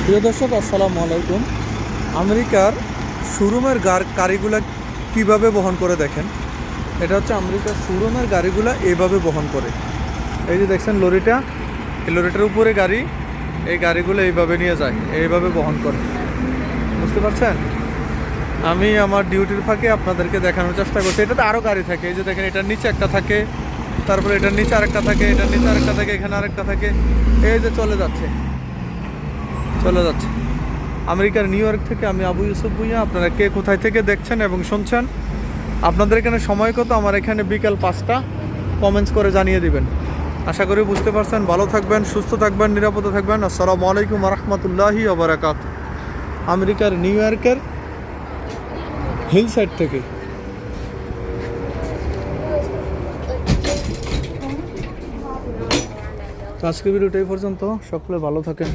প্রিয় দর্শক, আসসালামু আলাইকুম। আমেরিকার শোরুমের গাড়িগুলা কিভাবে বহন করে দেখেন। এটা হচ্ছে আমেরিকার শোরুমের গাড়িগুলা এইভাবে বহন করে। এই যে দেখছেন লরিটা, এই লরিটার উপরে গাড়ি, এই গাড়িগুলো এইভাবে নিয়ে যায়, এইভাবে বহন করে। বুঝতে পারছেন? আমি আমার ডিউটির ফাঁকে আপনাদেরকে দেখানোর চেষ্টা করছি। এটাতে আরও গাড়ি থাকে। এই যে দেখেন, এটার নিচে একটা থাকে, তারপরে এটার নিচে আরেকটা থাকে, এটার নিচে আরেকটা থাকে, এখানে আরেকটা থাকে। এই যে চলে যাচ্ছে। আমেরিকার নিউ ইয়র্ক থেকে আমি আবু ইউসুফ ভুঁইয়া। আপনারা কে কোথায় থেকে দেখছেন এবং শুনছেন, আপনাদের এখানে সময় কত? আমার এখানে বিকাল 5টা। কমেন্টস করে জানিয়ে দিবেন। আশা করি বুঝতে পারছেন। ভালো থাকবেন, সুস্থ থাকবেন, নিরাপদে থাকবেন। আসসালামু আলাইকুম রহমতুল্লাহি ওয়া বারাকাতুহু। আমেরিকার নিউ ইয়র্কের হিল সাইড থেকে। তো আজকের ভিডিওটা এই পর্যন্ত। সকলে ভালো থাকেন।